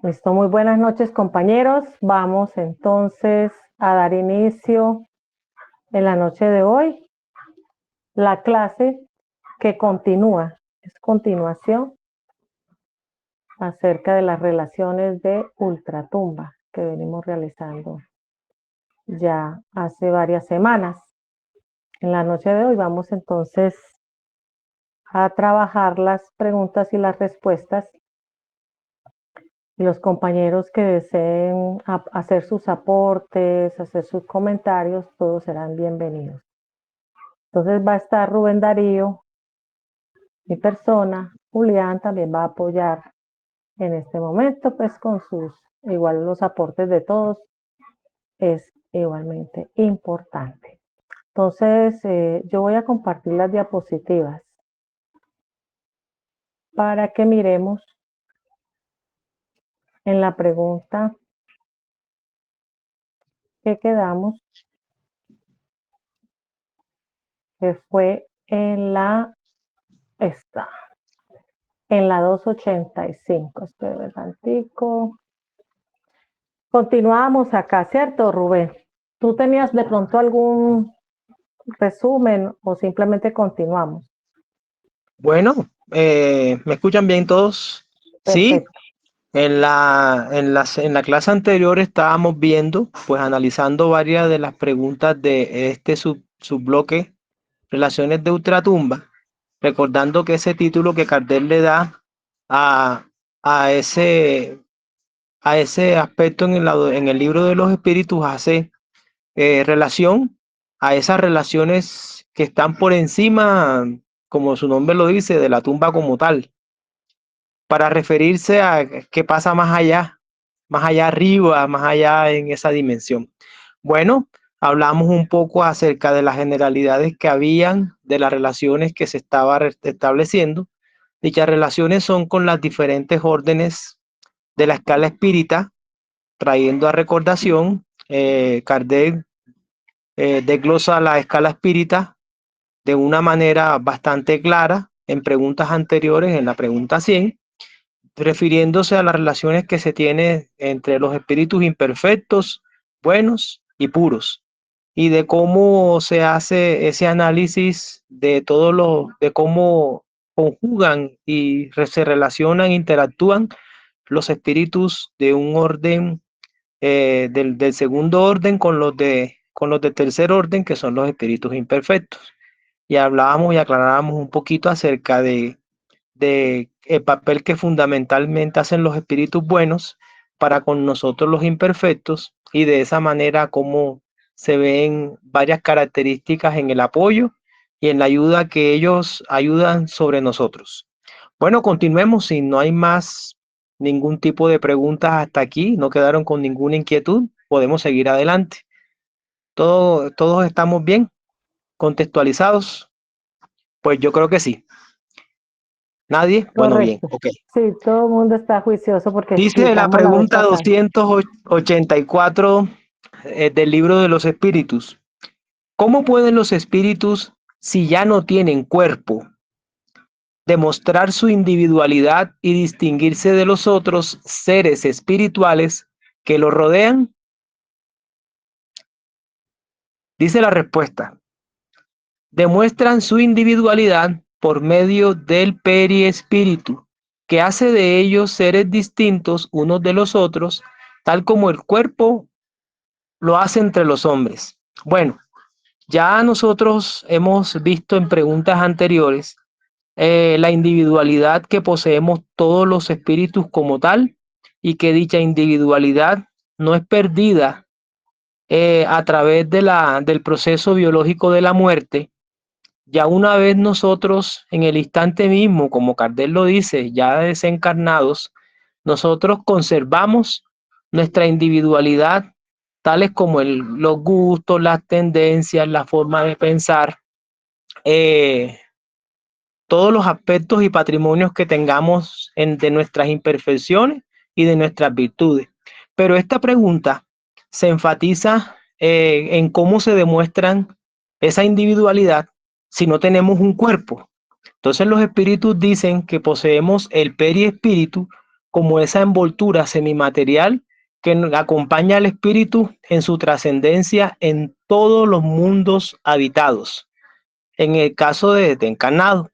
Listo, muy buenas noches, compañeros. Vamos entonces a dar inicio en la noche de hoy la clase que continúa, es continuación acerca de las relaciones de ultratumba que venimos realizando ya hace varias semanas. En la noche de hoy vamos entonces a trabajar las preguntas y las respuestas, y los compañeros que deseen hacer sus aportes, hacer sus comentarios, todos serán bienvenidos. Entonces va a estar Rubén Darío, mi persona. Julián también va a apoyar en este momento, pues con sus, igual los aportes de todos es igualmente importante. Entonces, yo voy a compartir las diapositivas para que miremos en la pregunta que quedamos, que fue esta, en la 285. Espera un tantico. Continuamos acá, ¿cierto, Rubén? ¿Tú tenías de pronto algún resumen o simplemente continuamos? Bueno, ¿me escuchan bien todos? Sí, Perfecto. en la clase anterior estábamos viendo, pues analizando varias de las preguntas de este subbloque, relaciones de ultratumba, recordando que ese título que Kardec le da a, a ese, a ese aspecto en el libro de los espíritus hace relación a esas relaciones que están por encima, como su nombre lo dice, de la tumba como tal, para referirse a qué pasa más allá arriba, más allá en esa dimensión. Bueno, hablamos un poco acerca de las generalidades que habían, de las relaciones que se estaba estableciendo. Dichas relaciones son con las diferentes órdenes de la escala espírita, trayendo a recordación, Kardec desglosa la escala espírita de una manera bastante clara en preguntas anteriores, en la pregunta 100, refiriéndose a las relaciones que se tienen entre los espíritus imperfectos, buenos y puros, y de cómo se hace ese análisis de de cómo conjugan y se relacionan, interactúan los espíritus de un orden, del segundo orden con los de tercer orden, que son los espíritus imperfectos. Y hablábamos y aclarábamos un poquito acerca de el papel que fundamentalmente hacen los espíritus buenos para con nosotros los imperfectos, y de esa manera cómo se ven varias características en el apoyo y en la ayuda que ellos ayudan sobre nosotros. Bueno, continuemos. Si no hay más ningún tipo de preguntas hasta aquí, no quedaron con ninguna inquietud, podemos seguir adelante. Todos estamos bien contextualizados. Pues yo creo que sí. ¿Nadie? Bueno, bien, Correcto. ok. Sí, todo el mundo está juicioso porque Dice la explicamos la vez pregunta pasada. 284 del libro de los espíritus. ¿Cómo pueden los espíritus, si ya no tienen cuerpo, demostrar su individualidad y distinguirse de los otros seres espirituales que los rodean? Dice la respuesta: demuestran su individualidad por medio del periespíritu, que hace de ellos seres distintos unos de los otros, tal como el cuerpo lo hace entre los hombres. Bueno, ya nosotros hemos visto en preguntas anteriores la individualidad que poseemos todos los espíritus como tal, y que dicha individualidad no es perdida a través de del proceso biológico de la muerte. Ya una vez nosotros, en el instante mismo, como Kardec lo dice, ya desencarnados, nosotros conservamos nuestra individualidad, tales como los gustos, las tendencias, la forma de pensar, eh, todos los aspectos y patrimonios que tengamos de nuestras imperfecciones y de nuestras virtudes. Pero esta pregunta se enfatiza en cómo se demuestran esa individualidad si no tenemos un cuerpo. Entonces los espíritus dicen que poseemos el periespíritu como esa envoltura semimaterial que acompaña al espíritu en su trascendencia en todos los mundos habitados, en el caso de encarnado.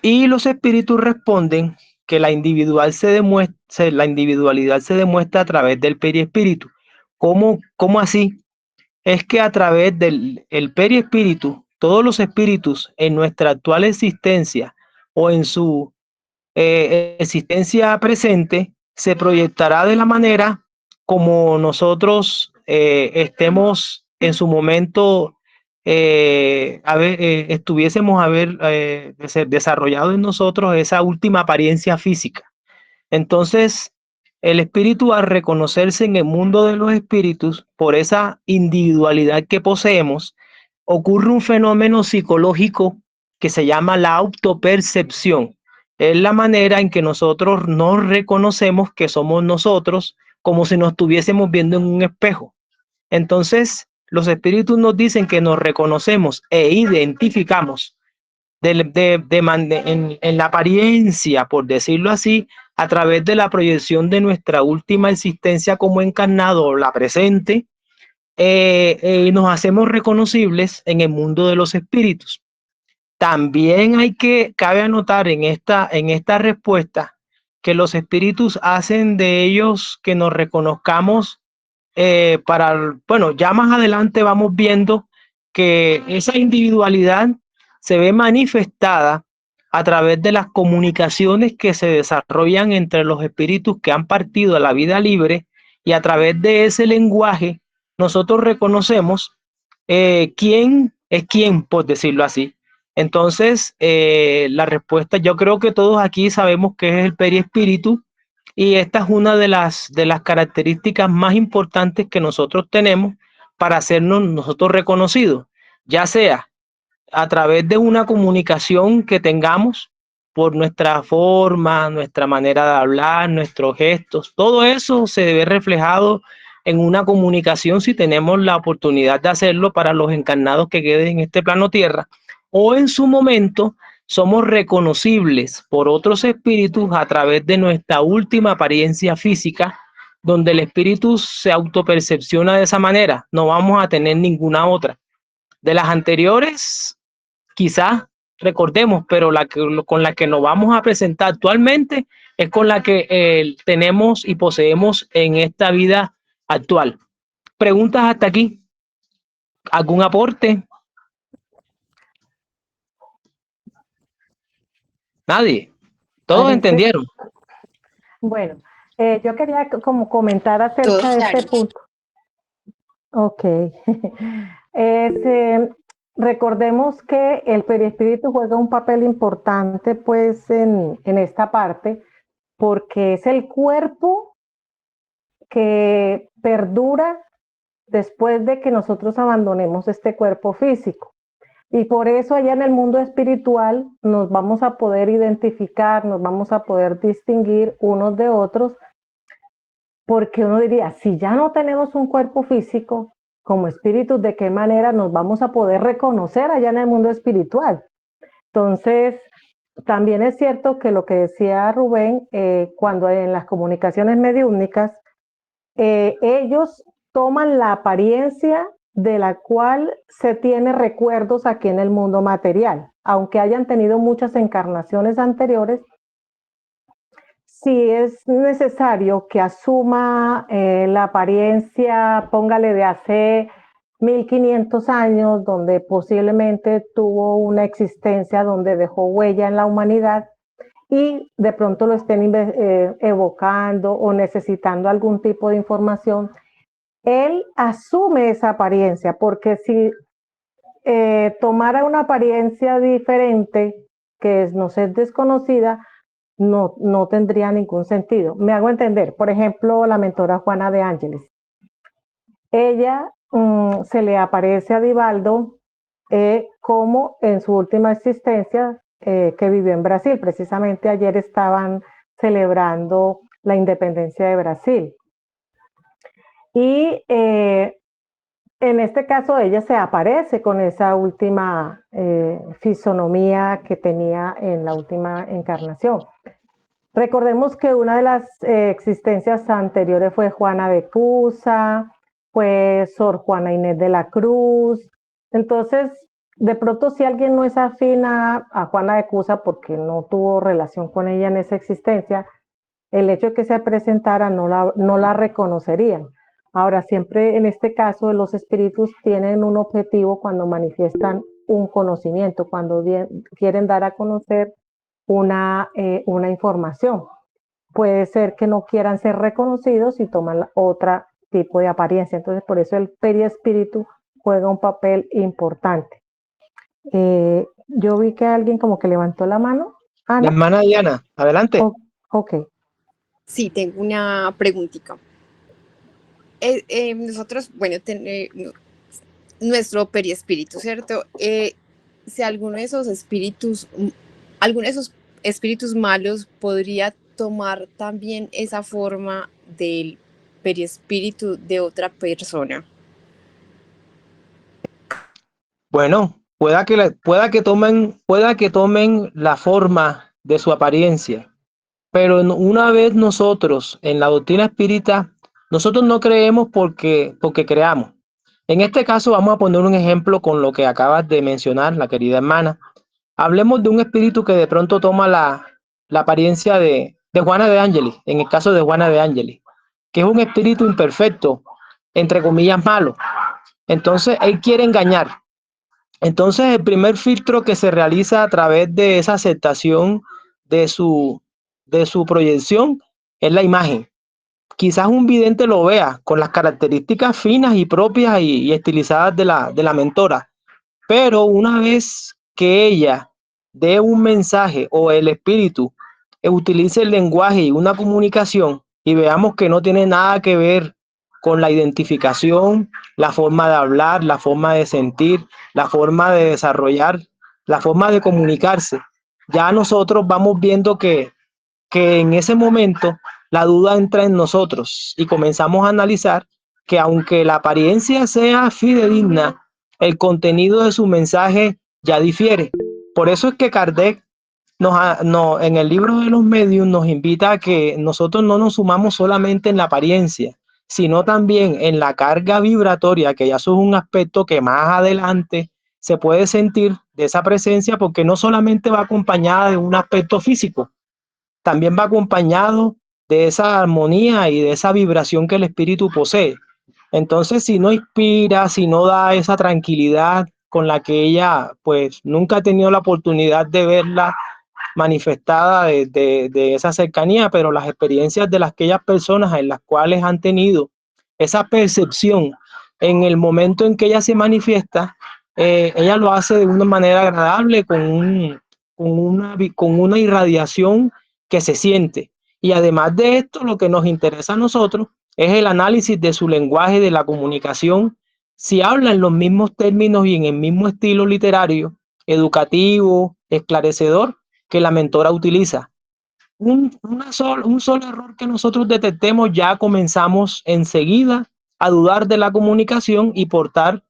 Y los espíritus responden que la individualidad se demuestra a través del periespíritu. ¿Cómo así? Es que a través del el periespíritu, todos los espíritus en nuestra actual existencia o en su existencia presente se proyectará de la manera como nosotros estemos en su momento, estuviésemos desarrollado en nosotros esa última apariencia física. Entonces, el espíritu, al reconocerse en el mundo de los espíritus por esa individualidad que poseemos, ocurre un fenómeno psicológico que se llama la autopercepción. Es la manera en que nosotros nos reconocemos que somos nosotros, como si nos estuviésemos viendo en un espejo. Entonces, los espíritus nos dicen que nos reconocemos e identificamos en la apariencia, por decirlo así, a través de la proyección de nuestra última existencia como encarnado, la presente, nos hacemos reconocibles en el mundo de los espíritus. También cabe anotar en esta respuesta que los espíritus hacen de ellos que nos reconozcamos bueno, ya más adelante vamos viendo que esa individualidad se ve manifestada a través de las comunicaciones que se desarrollan entre los espíritus que han partido a la vida libre, y a través de ese lenguaje nosotros reconocemos quién es quién, por decirlo así. Entonces, la respuesta, yo creo que todos aquí sabemos que es el periespíritu, y esta es una de las características más importantes que nosotros tenemos para hacernos nosotros reconocidos, ya sea a través de una comunicación que tengamos por nuestra forma, nuestra manera de hablar, nuestros gestos. Todo eso se ve reflejado en una comunicación si tenemos la oportunidad de hacerlo para los encarnados que queden en este plano tierra, o en su momento somos reconocibles por otros espíritus a través de nuestra última apariencia física, donde el espíritu se autopercepciona de esa manera. No vamos a tener ninguna otra. De las anteriores, quizás recordemos, pero con la que nos vamos a presentar actualmente es con la que tenemos y poseemos en esta vida actual. ¿Preguntas hasta aquí? ¿Algún aporte? Nadie. Todos Parece. entendieron. Bueno, yo quería como comentar acerca Todo de claro. este punto. Ok. Recordemos que el perispíritu juega un papel importante pues en esta parte, porque es el cuerpo que perdura después de que nosotros abandonemos este cuerpo físico. Y por eso allá en el mundo espiritual nos vamos a poder identificar, nos vamos a poder distinguir unos de otros, porque uno diría, si ya no tenemos un cuerpo físico, como espíritus, ¿de qué manera nos vamos a poder reconocer allá en el mundo espiritual? Entonces, también es cierto que lo que decía Rubén, cuando en las comunicaciones mediúmnicas, ellos toman la apariencia de la cual se tiene recuerdos aquí en el mundo material, aunque hayan tenido muchas encarnaciones anteriores. Si es necesario que asuma la apariencia, póngale de hace 1500 años, donde posiblemente tuvo una existencia donde dejó huella en la humanidad, y de pronto lo estén evocando o necesitando algún tipo de información, él asume esa apariencia, porque si tomara una apariencia diferente, que nos es desconocida, no tendría ningún sentido. Me hago entender. Por ejemplo, la mentora Juana de Ángeles. Ella se le aparece a Divaldo como en su última existencia que vivió en Brasil. Precisamente ayer estaban celebrando la independencia de Brasil. Y en este caso ella se aparece con esa última fisonomía que tenía en la última encarnación. Recordemos que una de las existencias anteriores fue Juana de Cusa, fue Sor Juana Inés de la Cruz. Entonces, de pronto si alguien no es afín a Juana de Cusa porque no tuvo relación con ella en esa existencia, el hecho de que se presentara no la reconocerían. Ahora, siempre en este caso los espíritus tienen un objetivo cuando manifiestan un conocimiento, cuando quieren dar a conocer una información. Puede ser que no quieran ser reconocidos y toman otra tipo de apariencia. Entonces, por eso el periespíritu juega un papel importante. Yo vi que alguien como que levantó la mano. La Ana. hermana Diana, adelante. Ok. Sí, tengo una preguntita. Nosotros, bueno, nuestro periespíritu, ¿cierto? Si alguno de esos espíritus malos podría tomar también esa forma del periespíritu de otra persona. Bueno, pueda que tomen la forma de su apariencia, pero una vez nosotros en la doctrina espírita, nosotros no creemos porque creamos. En este caso vamos a poner un ejemplo con lo que acabas de mencionar, la querida hermana. Hablemos de un espíritu que de pronto toma la apariencia de Juana de Ángeles, en el caso de Juana de Ángeles, que es un espíritu imperfecto, entre comillas malo. Entonces, él quiere engañar. Entonces, el primer filtro que se realiza a través de esa aceptación de de su proyección es la imagen. Quizás un vidente lo vea con las características finas y propias y estilizadas de la mentora, pero una vez que ella dé un mensaje o el espíritu utilice el lenguaje y una comunicación y veamos que no tiene nada que ver con la identificación, la forma de hablar, la forma de sentir, la forma de desarrollar, la forma de comunicarse, ya nosotros vamos viendo que en ese momento la duda entra en nosotros y comenzamos a analizar que aunque la apariencia sea fidedigna, el contenido de su mensaje ya difiere. Por eso es que Kardec en el libro de los medios nos invita a que nosotros no nos sumamos solamente en la apariencia, sino también en la carga vibratoria, que ya eso es un aspecto que más adelante se puede sentir de esa presencia, porque no solamente va acompañada de un aspecto físico, también va acompañado de esa armonía y de esa vibración que el espíritu posee. Entonces, si no inspira, si no da esa tranquilidad con la que ella, pues, nunca ha tenido la oportunidad de verla manifestada de esa cercanía, pero las experiencias de aquellas personas en las cuales han tenido esa percepción en el momento en que ella se manifiesta, ella lo hace de una manera agradable, con una irradiación que se siente. Y además de esto, lo que nos interesa a nosotros es el análisis de su lenguaje, de la comunicación, si habla en los mismos términos y en el mismo estilo literario, educativo, esclarecedor, que la mentora utiliza. Un solo error que nosotros detectemos, ya comenzamos enseguida a dudar de la comunicación y por tal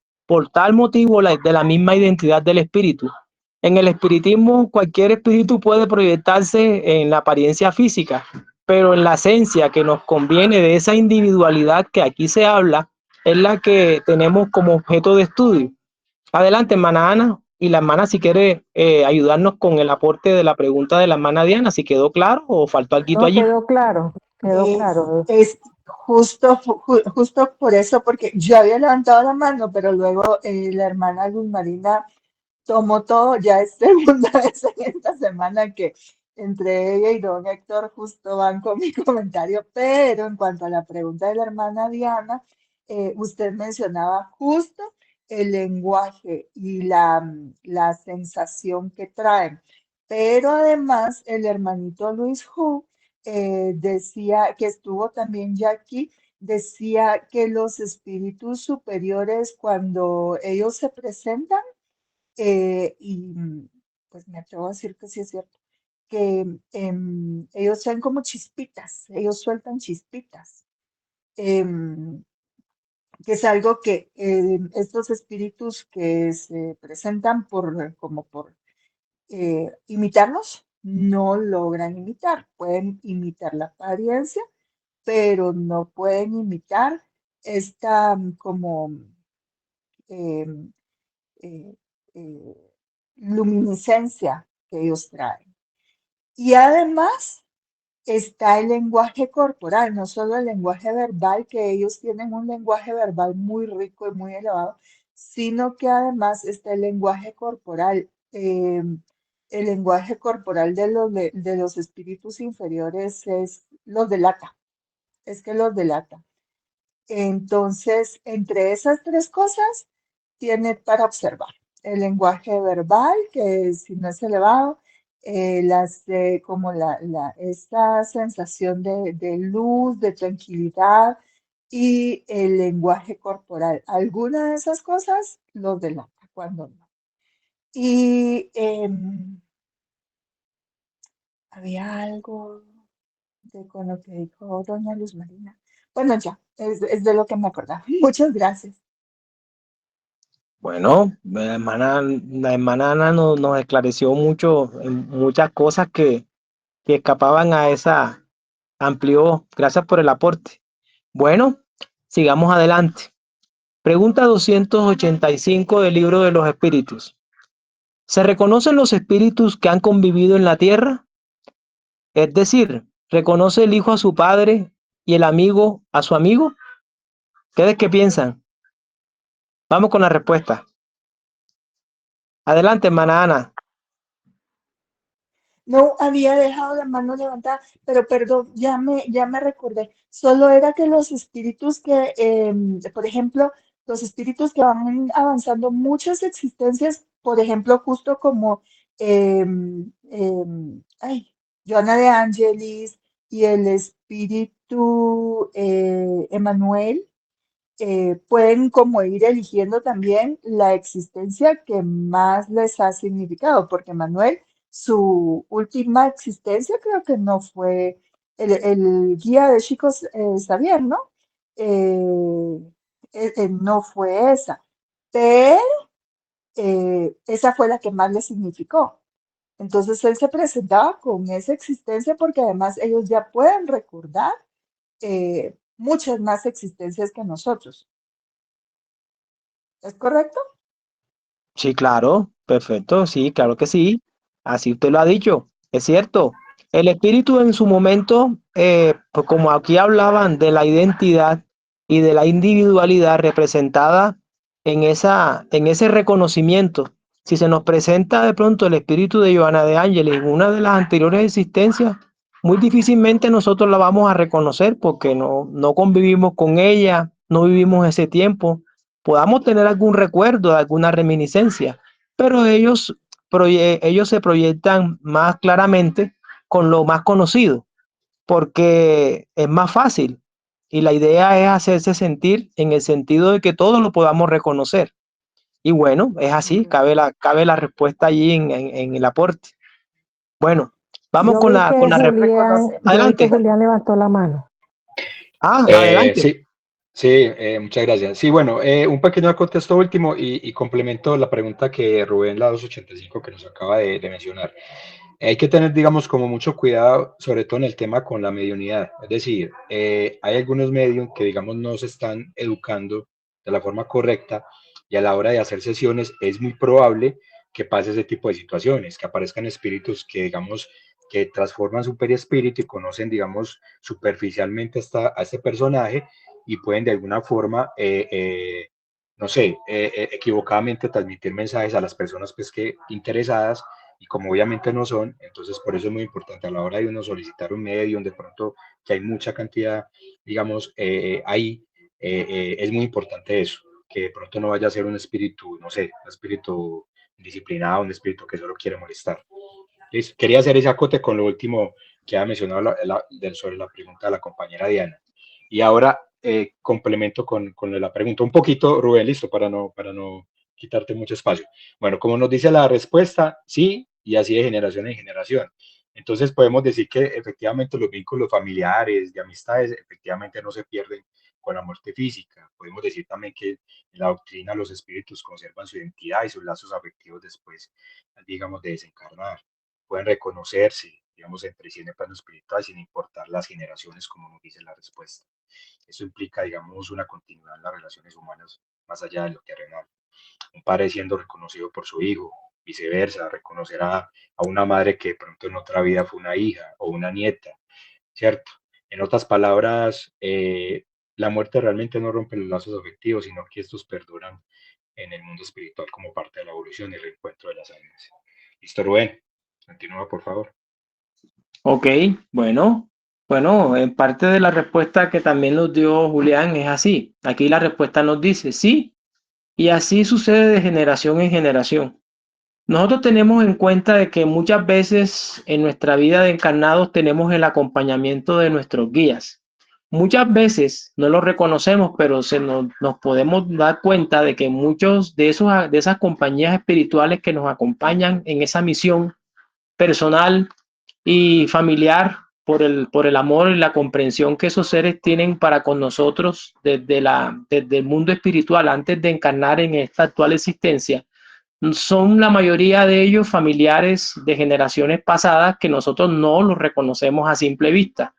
motivo de la misma identidad del espíritu. En el espiritismo, cualquier espíritu puede proyectarse en la apariencia física, pero en la esencia que nos conviene de esa individualidad que aquí se habla, es la que tenemos como objeto de estudio. Adelante, hermana Ana, y la hermana si quiere ayudarnos con el aporte de la pregunta de la hermana Diana, si quedó claro o faltó algo No, allí. quedó claro. Es justo por eso, porque yo había levantado la mano, pero luego la hermana Luz Marina tomó todo. Ya es segunda vez en esta semana que entre ella y don Héctor justo van con mi comentario. Pero en cuanto a la pregunta de la hermana Diana, usted mencionaba justo el lenguaje y la sensación que traen. Pero además el hermanito Luis Hu decía, que estuvo también ya aquí, decía que los espíritus superiores cuando ellos se presentan, y pues me atrevo a decir que sí es cierto, que ellos son como chispitas, ellos sueltan chispitas, em, que es algo que estos espíritus que se presentan como por imitarnos, no logran imitar. Pueden imitar la apariencia, pero no pueden imitar esta como eh, eh, eh, luminiscencia que ellos traen. Y además está el lenguaje corporal, no solo el lenguaje verbal, que ellos tienen un lenguaje verbal muy rico y muy elevado, sino que además está el lenguaje corporal. El lenguaje corporal de los espíritus inferiores los delata, es que los delata. Entonces, entre esas tres cosas, tiene para observar el lenguaje verbal, que si no es elevado, como esta sensación de luz, de tranquilidad y el lenguaje corporal. Alguna de esas cosas los delata, cuando no. Y había algo con lo que dijo doña Luz Marina. Bueno, ya, es de lo que me acordaba. Muchas gracias. Bueno, la hermana Ana nos esclareció muchas cosas que escapaban a esa, amplió, gracias por el aporte. Bueno, sigamos adelante. Pregunta 285 del libro de los espíritus. ¿Se reconocen los espíritus que han convivido en la tierra? Es decir, ¿reconoce el hijo a su padre y el amigo a su amigo? ¿Ustedes qué piensan? Vamos con la respuesta. Adelante, hermana Ana. No había dejado la mano levantada, pero perdón, ya me recordé. Solo era que los espíritus que, por ejemplo, los espíritus que van avanzando muchas existencias, por ejemplo, justo como Joana de Angelis y el espíritu Emanuel, pueden como ir eligiendo también la existencia que más les ha significado, porque Manuel, su última existencia creo que no fue el guía de chicos Xavier, ¿no? No fue esa, pero esa fue la que más le significó. Entonces él se presentaba con esa existencia porque además ellos ya pueden recordar muchas más existencias que nosotros. ¿Es correcto? Sí, claro, perfecto, sí, claro que sí. Así usted lo ha dicho, es cierto. El espíritu en su momento, pues como aquí hablaban de la identidad y de la individualidad representada en ese reconocimiento. Si se nos presenta de pronto el espíritu de Joana de Ángeles en una de las anteriores existencias, muy difícilmente nosotros la vamos a reconocer porque no convivimos con ella, no vivimos ese tiempo. Podamos tener algún recuerdo, alguna reminiscencia, pero ellos se proyectan más claramente con lo más conocido, porque es más fácil. Y la idea es hacerse sentir en el sentido de que todos lo podamos reconocer. Y bueno, es así, Ok. cabe la respuesta allí en el aporte. Bueno, vamos Yo vi con que la Julián, yo vi que adelante. Julián levantó la mano. Adelante. Sí, sí, muchas gracias. Sí, bueno, un pequeño acote a esto último y complemento la pregunta que Rubén, la 285, que nos acaba de mencionar. Hay que tener, digamos, como mucho cuidado, sobre todo en el tema con la mediunidad. Es decir, hay algunos medios que, digamos, no se están educando de la forma correcta y a la hora de hacer sesiones es muy probable que pase ese tipo de situaciones, que aparezcan espíritus que, digamos, que transforman su perispíritu y conocen, digamos, superficialmente a este personaje y pueden de alguna forma, no sé, equivocadamente transmitir mensajes a las personas pues, que interesadas y como obviamente no son, entonces por eso es muy importante a la hora de uno solicitar un medio, de pronto que hay mucha cantidad, digamos, ahí, es muy importante eso, que de pronto no vaya a ser un espíritu, no sé, un espíritu disciplinado, un espíritu que solo quiere molestar. ¿Listo? Quería hacer ese acote con lo último que ha mencionado sobre la pregunta de la compañera Diana. Y ahora complemento con la pregunta un poquito, Rubén, listo, para no quitarte mucho espacio. Bueno, como nos dice la respuesta, sí, y así de generación en generación. Entonces podemos decir que efectivamente los vínculos familiares, de amistades, efectivamente no se pierden con la muerte física. Podemos decir también que en la doctrina los espíritus conservan su identidad y sus lazos afectivos después, digamos, de desencarnar. pueden reconocerse, digamos, entre sí en el plano espiritual sin importar las generaciones, como nos dice la respuesta. Eso implica, digamos, una continuidad en las relaciones humanas más allá de lo terrenal. Un padre siendo reconocido por su hijo, viceversa, reconocer a una madre que de pronto en otra vida fue una hija o una nieta, ¿cierto? En otras palabras, la muerte realmente no rompe los lazos afectivos, sino que estos perduran en el mundo espiritual como parte de la evolución y el reencuentro de las almas. Listo, Rubén, continúa, por favor. Ok, bueno, en parte de la respuesta que también nos dio Julián es así. Aquí la respuesta nos dice sí, y así sucede de generación en generación. Nosotros tenemos en cuenta de que muchas veces en nuestra vida de encarnados tenemos el acompañamiento de nuestros guías. Muchas veces no lo reconocemos, pero nos podemos dar cuenta de que muchos de esas compañías espirituales que nos acompañan en esa misión personal y familiar por el amor y la comprensión que esos seres tienen para con nosotros desde el mundo espiritual antes de encarnar en esta actual existencia, son la mayoría de ellos familiares de generaciones pasadas que nosotros no los reconocemos a simple vista.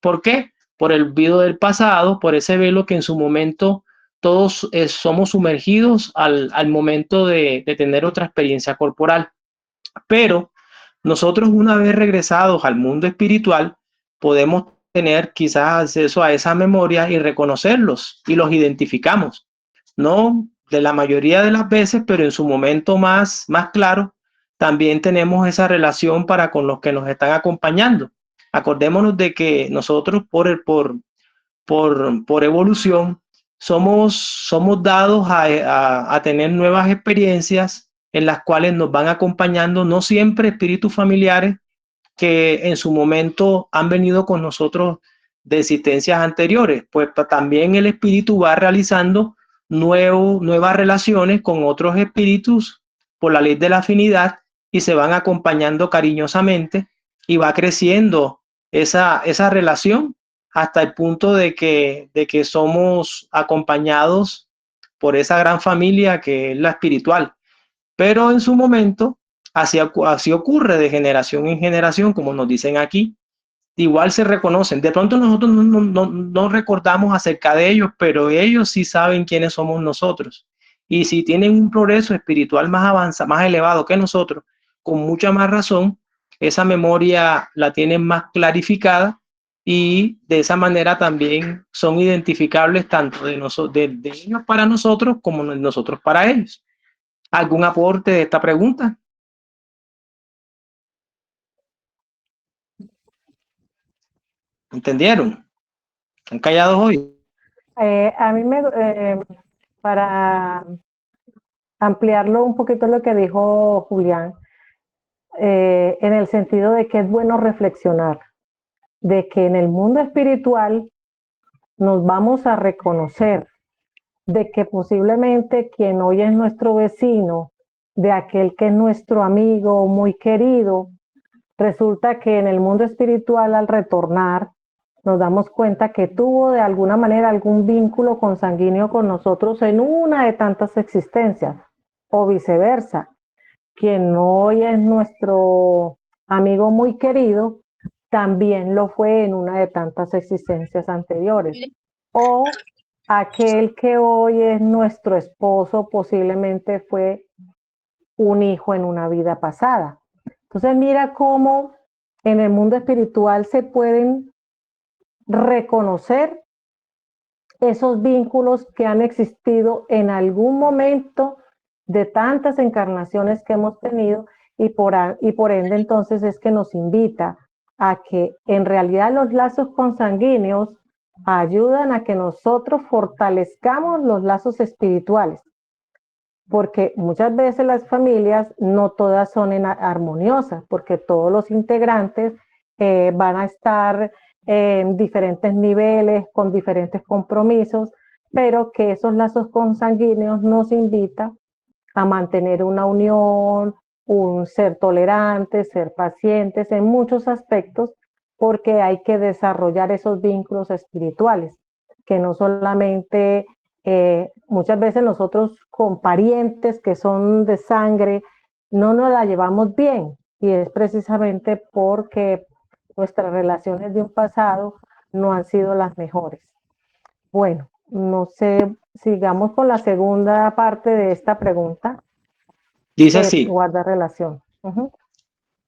¿Por qué? Por el olvido del pasado, por ese velo que en su momento todos somos sumergidos al momento de tener otra experiencia corporal. Pero nosotros, una vez regresados al mundo espiritual, podemos tener quizás acceso a esa memoria y reconocerlos y los identificamos. No de la mayoría de las veces, pero en su momento más claro, también tenemos esa relación para con los que nos están acompañando. Acordémonos de que nosotros por evolución somos dados a tener nuevas experiencias en las cuales nos van acompañando no siempre espíritus familiares que en su momento han venido con nosotros de existencias anteriores, pues también el espíritu va realizando nuevas relaciones con otros espíritus por la ley de la afinidad y se van acompañando cariñosamente y va creciendo esa relación hasta el punto de que somos acompañados por esa gran familia que es la espiritual. Pero en su momento, así ocurre de generación en generación, como nos dicen aquí, igual se reconocen. De pronto nosotros no recordamos acerca de ellos, pero ellos sí saben quiénes somos nosotros. Y si tienen un progreso espiritual más avanzado, más elevado que nosotros, con mucha más razón, esa memoria la tienen más clarificada y de esa manera también son identificables tanto de ellos para nosotros como de nosotros para ellos. ¿Algún aporte de esta pregunta? ¿Entendieron? ¿Están callados hoy? A mí para ampliarlo un poquito lo que dijo Julián, en el sentido de que es bueno reflexionar, de que en el mundo espiritual nos vamos a reconocer, de que posiblemente quien hoy es nuestro vecino, de aquel que es nuestro amigo muy querido, resulta que en el mundo espiritual al retornar nos damos cuenta que tuvo de alguna manera algún vínculo consanguíneo con nosotros en una de tantas existencias o viceversa. Quien hoy es nuestro amigo muy querido, también lo fue en una de tantas existencias anteriores. O aquel que hoy es nuestro esposo posiblemente fue un hijo en una vida pasada. Entonces mira cómo en el mundo espiritual se pueden reconocer esos vínculos que han existido en algún momento de tantas encarnaciones que hemos tenido y por ende entonces es que nos invita a que en realidad los lazos consanguíneos ayudan a que nosotros fortalezcamos los lazos espirituales, porque muchas veces las familias no todas son armoniosas, porque todos los integrantes van a estar en diferentes niveles, con diferentes compromisos, pero que esos lazos consanguíneos nos invitan a mantener una unión, un ser tolerantes, ser pacientes en muchos aspectos, porque hay que desarrollar esos vínculos espirituales, que no solamente muchas veces nosotros con parientes que son de sangre no nos la llevamos bien, y es precisamente porque nuestras relaciones de un pasado no han sido las mejores. Bueno, no sé, sigamos con la segunda parte de esta pregunta Dice que así, guarda relación. Ujú.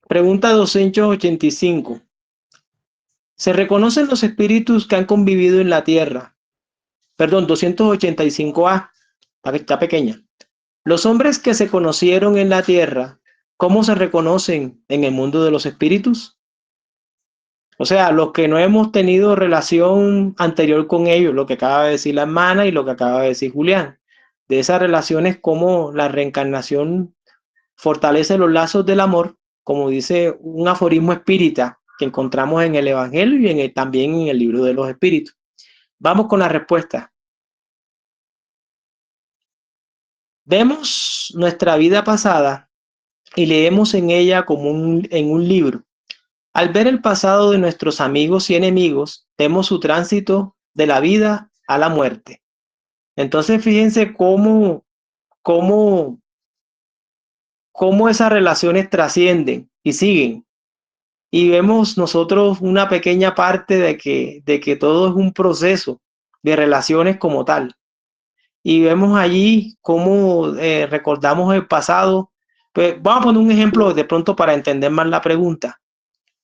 pregunta 285. ¿Se reconocen los espíritus que han convivido en la tierra? Perdón, 285A, está pequeña. Los hombres que se conocieron en la tierra, ¿cómo se reconocen en el mundo de los espíritus? O sea, los que no hemos tenido relación anterior con ellos, lo que acaba de decir la hermana y lo que acaba de decir Julián. De esas relaciones, cómo la reencarnación fortalece los lazos del amor, como dice un aforismo espírita que encontramos en el Evangelio y también en el libro de los espíritus. Vamos con la respuesta. Vemos nuestra vida pasada y leemos en ella como en un libro. Al ver el pasado de nuestros amigos y enemigos, vemos su tránsito de la vida a la muerte. Entonces, fíjense cómo esas relaciones trascienden y siguen. Y vemos nosotros una pequeña parte de que todo es un proceso de relaciones como tal. Y vemos allí cómo recordamos el pasado. Pues vamos a poner un ejemplo de pronto para entender más la pregunta.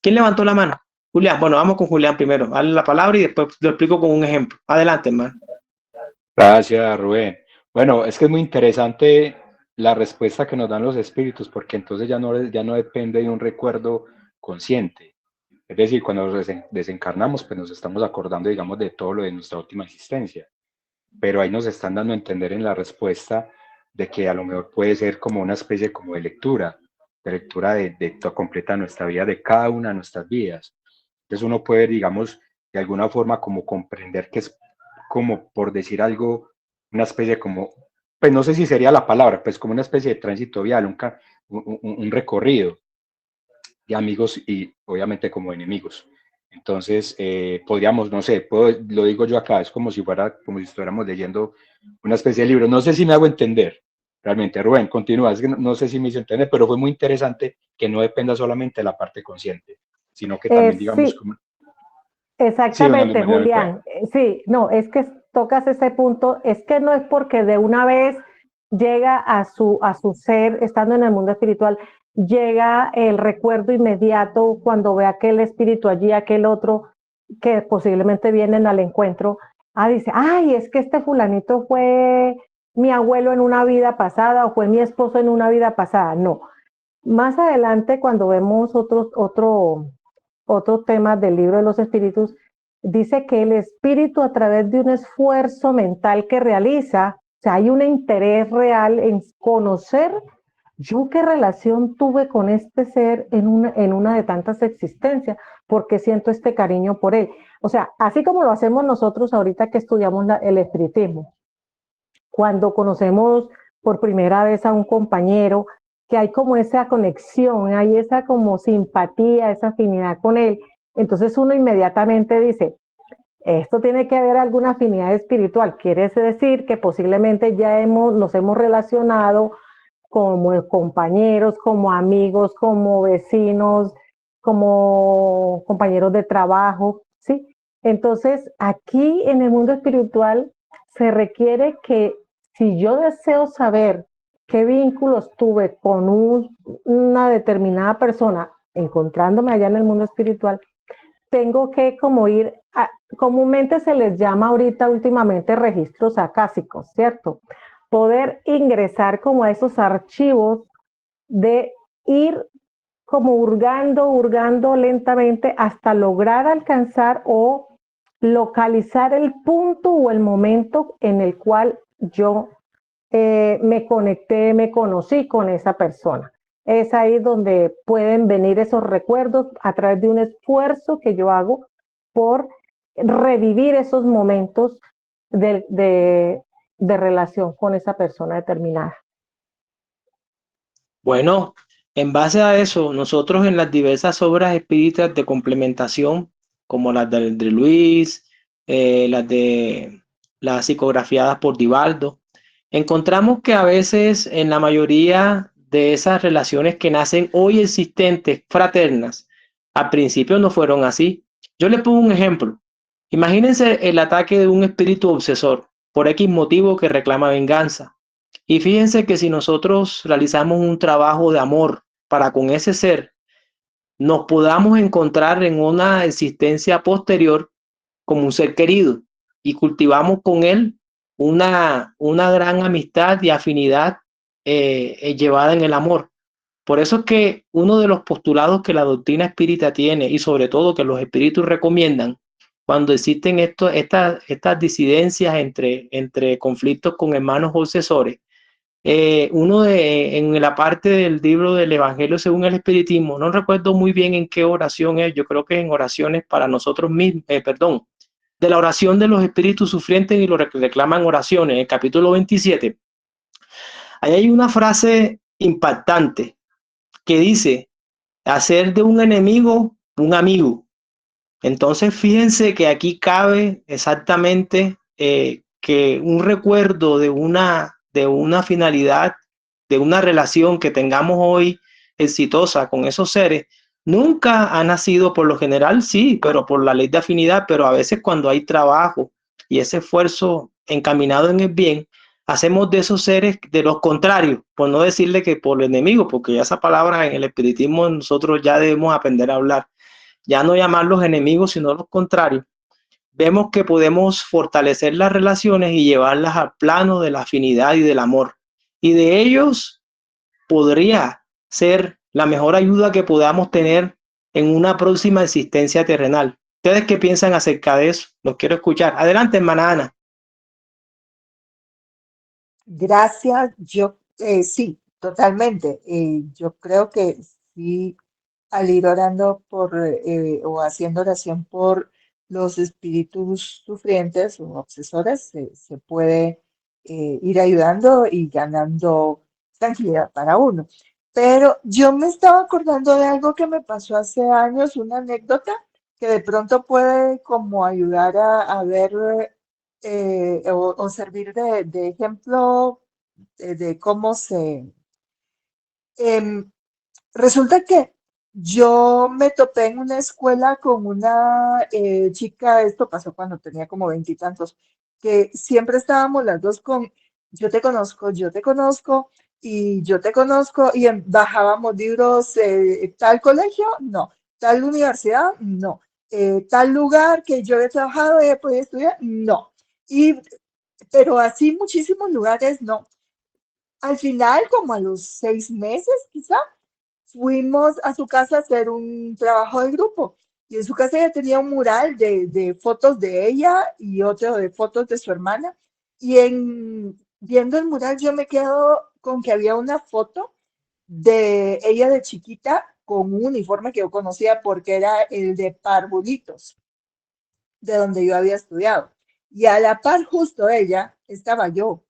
¿Quién levantó la mano? Julián. Bueno, vamos con Julián primero. Dale la palabra y después lo explico con un ejemplo. Adelante, hermano. Gracias, Rubén. Bueno, es que es muy interesante la respuesta que nos dan los espíritus, porque entonces ya no depende de un recuerdo consciente. Es decir, cuando nos desencarnamos, pues nos estamos acordando, digamos, de todo lo de nuestra última existencia. Pero ahí nos están dando a entender en la respuesta de que a lo mejor puede ser como una especie como de lectura de toda completa nuestra vida, de cada una de nuestras vidas. Entonces uno puede, digamos, de alguna forma como comprender que es como, por decir algo, una especie como, pues no sé si sería la palabra, pues como una especie de tránsito vial, un recorrido de amigos y obviamente como enemigos. Entonces, podríamos, no sé, lo digo yo acá, es como si fuera, como si estuviéramos leyendo una especie de libro. No sé si me hago entender, realmente. Rubén, continúa, es que no sé si me hizo entender, pero fue muy interesante que no dependa solamente de la parte consciente, sino que también, digamos, Sí, como... Sí, doña Luz exactamente, María, me puede. Julián. Sí, no, es que tocas ese punto, es que no es porque de una vez llega a su ser, estando en el mundo espiritual, llega el recuerdo inmediato cuando ve aquel espíritu allí, aquel otro que posiblemente vienen al encuentro. Ah, dice, ay, es que este fulanito fue mi abuelo en una vida pasada o fue mi esposo en una vida pasada. No. Más adelante, cuando vemos otro tema del libro de los espíritus, dice que el espíritu a través de un esfuerzo mental que realiza, o sea, hay un interés real en conocer yo qué relación tuve con este ser en una de tantas existencias, porque siento este cariño por él. O sea, así como lo hacemos nosotros ahorita que estudiamos el espiritismo, cuando conocemos por primera vez a un compañero, que hay como esa conexión, hay esa como simpatía, esa afinidad con él. Entonces uno inmediatamente dice, esto tiene que haber alguna afinidad espiritual. Quiere decir que posiblemente nos hemos relacionado como compañeros, como amigos, como vecinos, como compañeros de trabajo, ¿sí? Entonces, aquí en el mundo espiritual se requiere que si yo deseo saber qué vínculos tuve con una determinada persona, encontrándome allá en el mundo espiritual, tengo que como ir, comúnmente se les llama ahorita últimamente registros acásicos, ¿cierto? Poder ingresar como a esos archivos de ir como hurgando lentamente hasta lograr alcanzar o localizar el punto o el momento en el cual yo me conecté, me conocí con esa persona. Es ahí donde pueden venir esos recuerdos a través de un esfuerzo que yo hago por revivir esos momentos de relación con esa persona determinada. Bueno, en base a eso, nosotros en las diversas obras espíritas de complementación, como las de Luis, las psicografiadas por Divaldo, encontramos que a veces en la mayoría de esas relaciones que nacen hoy existentes, fraternas, al principio no fueron así. Yo le pongo un ejemplo. Imagínense el ataque de un espíritu obsesor por X motivo que reclama venganza. Y fíjense que si nosotros realizamos un trabajo de amor para con ese ser, nos podamos encontrar en una existencia posterior como un ser querido y cultivamos con él una gran amistad y afinidad llevada en el amor. Por eso es que uno de los postulados que la doctrina espírita tiene y sobre todo que los espíritus recomiendan cuando existen estas disidencias entre conflictos con hermanos obsesores, en la parte del libro del Evangelio según el Espiritismo, no recuerdo muy bien en qué oración es, yo creo que en oraciones para nosotros mismos, perdón, de la oración de los espíritus sufrientes y lo reclaman oraciones, en el capítulo 27, ahí hay una frase impactante que dice, hacer de un enemigo un amigo. Entonces, fíjense que aquí cabe exactamente que un recuerdo de una finalidad, de una relación que tengamos hoy exitosa con esos seres, nunca ha nacido por lo general, sí, pero por la ley de afinidad, pero a veces cuando hay trabajo y ese esfuerzo encaminado en el bien, hacemos de esos seres de los contrarios, por no decirle que por el enemigo, porque esa palabra en el espiritismo nosotros ya debemos aprender a hablar, ya no llamarlos enemigos, sino los contrarios. Vemos que podemos fortalecer las relaciones y llevarlas al plano de la afinidad y del amor. Y de ellos podría ser la mejor ayuda que podamos tener en una próxima existencia terrenal. ¿Ustedes qué piensan acerca de eso? Los quiero escuchar. Adelante, hermana Ana. Gracias, yo sí, totalmente. Yo creo que sí, al ir orando por o haciendo oración por los espíritus sufrientes o obsesores, se puede ir ayudando y ganando tranquilidad para uno. Pero yo me estaba acordando de algo que me pasó hace años, una anécdota que de pronto puede como ayudar a ver o servir de ejemplo de cómo se... em, resulta que yo me topé en una escuela con una chica, esto pasó cuando tenía como veintitantos, que siempre estábamos las dos con yo te conozco y yo te conozco y bajábamos libros, tal colegio, no, tal universidad, no, tal lugar que yo he trabajado y he podido estudiar, no. Y, pero así muchísimos lugares, no. Al final, como a los 6 meses, quizá, fuimos a su casa a hacer un trabajo de grupo. Y en su casa ella tenía un mural de fotos de ella y otro de fotos de su hermana. Y viendo el mural yo me quedo con que había una foto de ella de chiquita con un uniforme que yo conocía porque era el de parvulitos, de donde yo había estudiado. Y a la par justo ella estaba yo.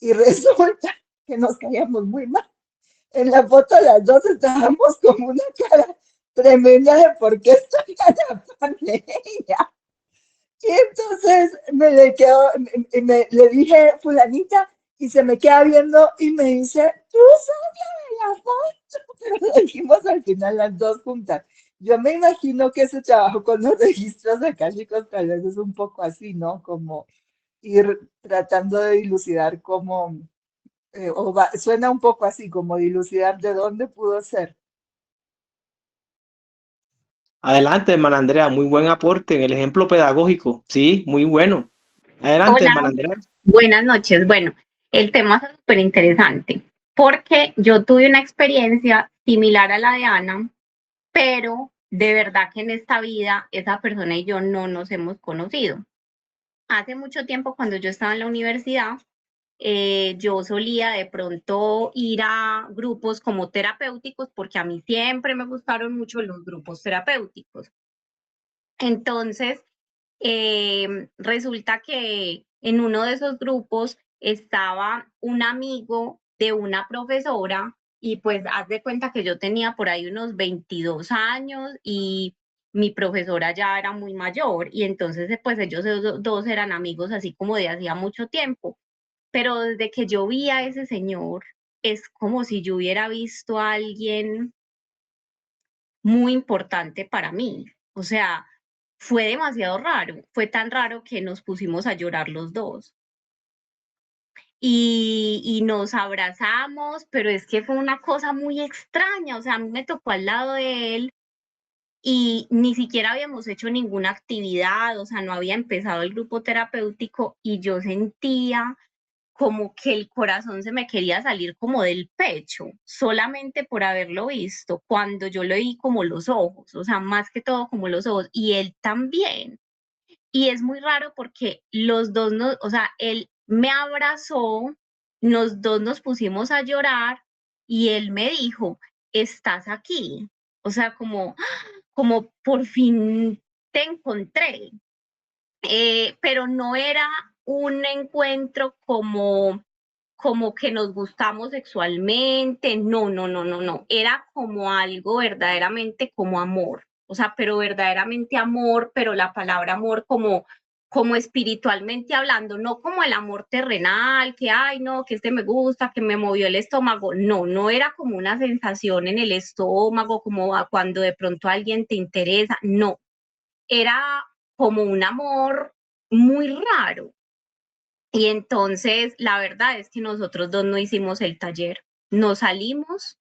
Y resulta que nos caíamos muy mal. En la foto las dos estábamos con una cara tremenda de por qué estoy a la par de ella. Y entonces le dije fulanita y se me queda viendo y me dice, tú sabes la foto, pero lo dijimos al final las dos juntas. Yo me imagino que ese trabajo con los registros akáshicos tal vez es un poco así, ¿no? Como ir tratando de dilucidar cómo suena un poco así, como dilucidar de dónde pudo ser. Adelante, hermana Andrea. Muy buen aporte en el ejemplo pedagógico. Sí, muy bueno. Adelante, Hola, hermana Andrea. buenas noches. Bueno, el tema es súper interesante porque yo tuve una experiencia similar a la de Ana, pero de verdad que en esta vida esa persona y yo no nos hemos conocido. Hace mucho tiempo, cuando yo estaba en la universidad, yo solía de pronto ir a grupos como terapéuticos porque a mí siempre me gustaron mucho los grupos terapéuticos. Entonces, resulta que en uno de esos grupos estaba un amigo de una profesora y pues haz de cuenta que yo tenía por ahí unos 22 años y mi profesora ya era muy mayor y entonces pues ellos dos eran amigos así como de hacía mucho tiempo. Pero desde que yo vi a ese señor, es como si yo hubiera visto a alguien muy importante para mí. O sea, fue demasiado raro, fue tan raro que nos pusimos a llorar los dos. Y nos abrazamos, pero es que fue una cosa muy extraña, o sea, a mí me tocó al lado de él y ni siquiera habíamos hecho ninguna actividad, o sea, no había empezado el grupo terapéutico y yo sentía como que el corazón se me quería salir como del pecho, solamente por haberlo visto, cuando yo le vi como los ojos, o sea, más que todo como los ojos, y él también. Y es muy raro porque los dos, o sea, él me abrazó, los dos nos pusimos a llorar y él me dijo, estás aquí. O sea, como por fin te encontré. Pero no era un encuentro como que nos gustamos sexualmente, no, no, no, no, no, era como algo verdaderamente como amor, o sea, pero verdaderamente amor, pero la palabra amor como espiritualmente hablando, no como el amor terrenal, que ay, no, que este me gusta, que me movió el estómago, no, no era como una sensación en el estómago, como cuando de pronto alguien te interesa, no, era como un amor muy raro. Y entonces, la verdad es que nosotros dos no hicimos el taller, nos salimos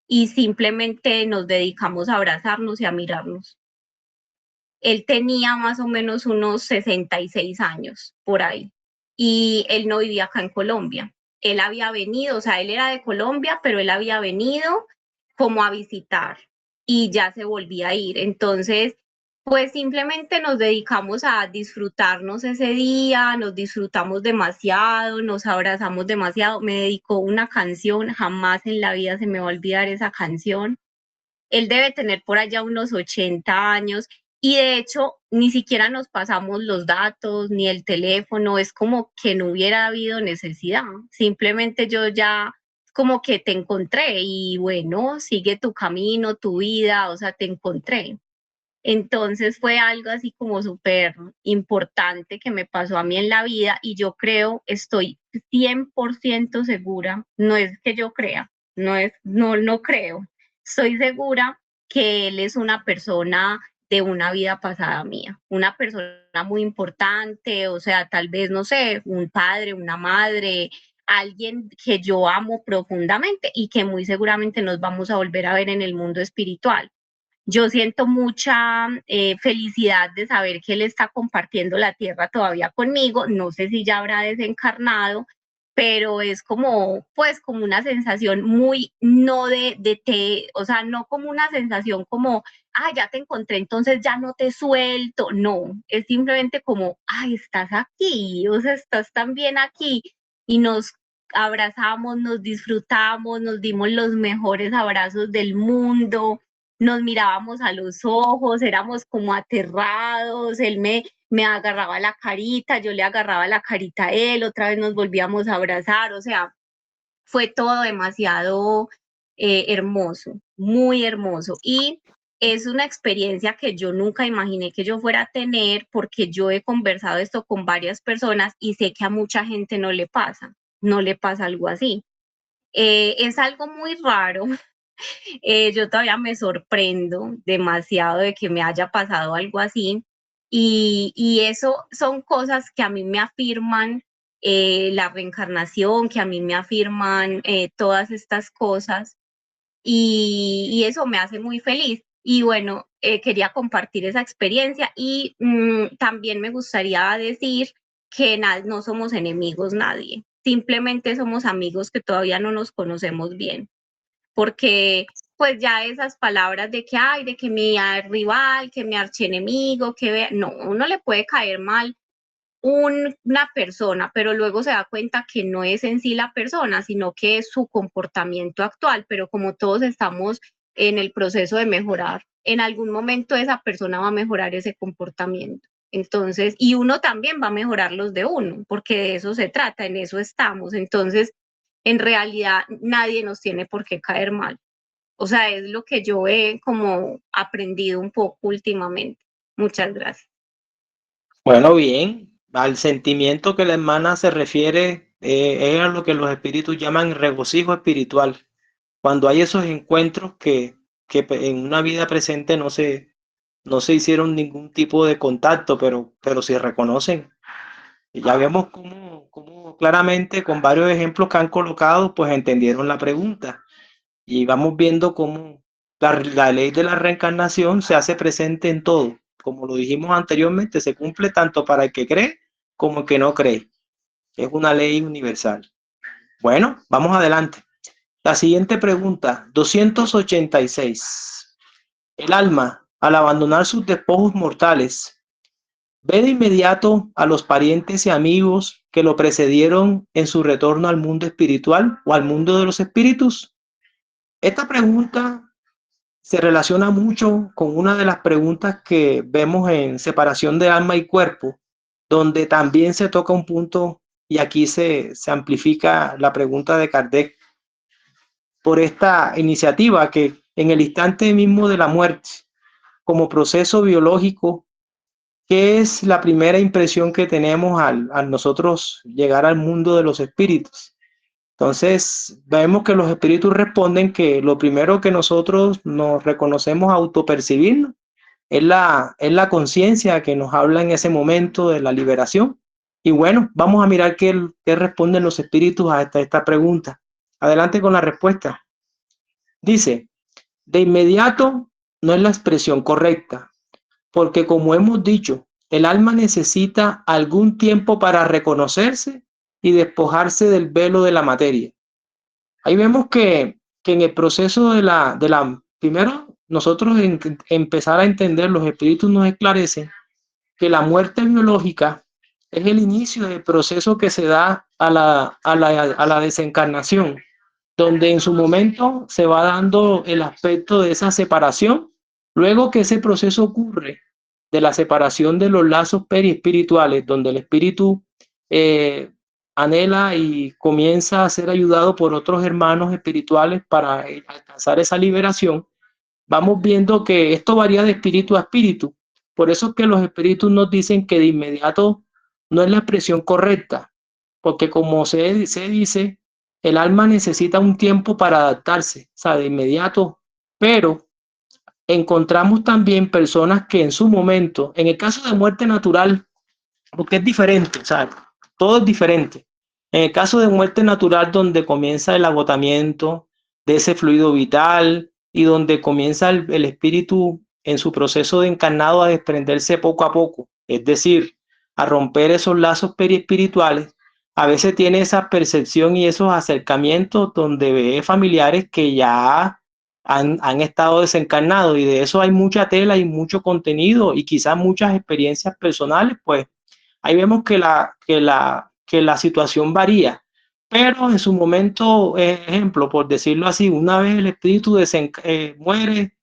y simplemente nos dedicamos a abrazarnos y a mirarnos. Él tenía más o menos unos 66 años por ahí y él no vivía acá en Colombia. Él había venido, o sea, él era de Colombia, pero él había venido como a visitar y ya se volvía a ir. Entonces, pues simplemente nos dedicamos a disfrutarnos ese día, nos disfrutamos demasiado, nos abrazamos demasiado. Me dedicó una canción, jamás en la vida se me va a olvidar esa canción. Él debe tener por allá unos 80 años y de hecho ni siquiera nos pasamos los datos ni el teléfono, es como que no hubiera habido necesidad, simplemente yo ya como que te encontré y bueno, sigue tu camino, tu vida, o sea, te encontré. Entonces fue algo así como súper importante que me pasó a mí en la vida y yo creo, estoy 100% segura, no es que yo crea, no creo, estoy segura que él es una persona de una vida pasada mía, una persona muy importante, o sea, tal vez, no sé, un padre, una madre, alguien que yo amo profundamente y que muy seguramente nos vamos a volver a ver en el mundo espiritual. Yo siento mucha felicidad de saber que él está compartiendo la tierra todavía conmigo. No sé si ya habrá desencarnado, pero es como, pues, como una sensación muy, no o sea, no como una sensación como, ah, ya te encontré, entonces ya no te suelto. No, es simplemente como, ay, estás aquí, o sea, estás también aquí. Y nos abrazamos, nos disfrutamos, nos dimos los mejores abrazos del mundo, nos mirábamos a los ojos, éramos como aterrados, él me agarraba la carita, yo le agarraba la carita a él, otra vez nos volvíamos a abrazar, o sea, fue todo demasiado hermoso, muy hermoso. Y es una experiencia que yo nunca imaginé que yo fuera a tener porque yo he conversado esto con varias personas y sé que a mucha gente no le pasa algo así. Es algo muy raro. Yo todavía me sorprendo demasiado de que me haya pasado algo así y eso son cosas que a mí me afirman la reencarnación, que a mí me afirman todas estas cosas y eso me hace muy feliz. Y bueno, quería compartir esa experiencia y también me gustaría decir que no somos enemigos nadie, simplemente somos amigos que todavía no nos conocemos bien porque pues ya esas palabras de que hay, de que mi rival, que mi archienemigo, no, uno le puede caer mal una persona, pero luego se da cuenta que no es en sí la persona, sino que es su comportamiento actual, pero como todos estamos en el proceso de mejorar, en algún momento esa persona va a mejorar ese comportamiento. Entonces, y uno también va a mejorar los de uno, porque de eso se trata, en eso estamos. Entonces, en realidad, nadie nos tiene por qué caer mal. O sea, es lo que yo he como aprendido un poco últimamente. Muchas gracias. Bueno, bien, al sentimiento que la hermana se refiere es lo que los espíritus llaman regocijo espiritual. Cuando hay esos encuentros que en una vida presente no se hicieron ningún tipo de contacto, pero se reconocen. Y ya vemos cómo claramente con varios ejemplos que han colocado, pues entendieron la pregunta. Y vamos viendo cómo la ley de la reencarnación se hace presente en todo. Como lo dijimos anteriormente, se cumple tanto para el que cree como el que no cree. Es una ley universal. Bueno, vamos adelante. La siguiente pregunta, 286. El alma, al abandonar sus despojos mortales, ¿ve de inmediato a los parientes y amigos que lo precedieron en su retorno al mundo espiritual o al mundo de los espíritus? Esta pregunta se relaciona mucho con una de las preguntas que vemos en separación de alma y cuerpo, donde también se toca un punto y aquí se amplifica la pregunta de Kardec por esta iniciativa que en el instante mismo de la muerte, como proceso biológico, ¿qué es la primera impresión que tenemos al nosotros llegar al mundo de los espíritus? Entonces, vemos que los espíritus responden que lo primero que nosotros nos reconocemos autopercibir es la conciencia que nos habla en ese momento de la liberación. Y bueno, vamos a mirar qué responden los espíritus a esta pregunta. Adelante con la respuesta. Dice, de inmediato no es la expresión correcta, porque como hemos dicho, el alma necesita algún tiempo para reconocerse y despojarse del velo de la materia. Ahí vemos que en el proceso primero nosotros empezar a entender, los espíritus nos esclarecen que la muerte biológica es el inicio del proceso que se da a la desencarnación, donde en su momento se va dando el aspecto de esa separación. Luego que ese proceso ocurre de la separación de los lazos periespirituales, donde el espíritu eh, anhela y comienza a ser ayudado por otros hermanos espirituales para alcanzar esa liberación, vamos viendo que esto varía de espíritu a espíritu. Por eso es que los espíritus nos dicen que de inmediato no es la expresión correcta, porque como se dice, el alma necesita un tiempo para adaptarse, o sea, de inmediato, pero encontramos también personas que en su momento, en el caso de muerte natural, porque es diferente, o sea, todo es diferente. En el caso de muerte natural, donde comienza el agotamiento de ese fluido vital y donde comienza el espíritu en su proceso de encarnado a desprenderse poco a poco, es decir, a romper esos lazos periespirituales, a veces tiene esa percepción y esos acercamientos donde ve familiares que ya han estado desencarnados, y de eso hay mucha tela y mucho contenido y quizás muchas experiencias personales, pues ahí vemos que la situación varía, pero en su momento, ejemplo, por decirlo así, una vez el espíritu muere,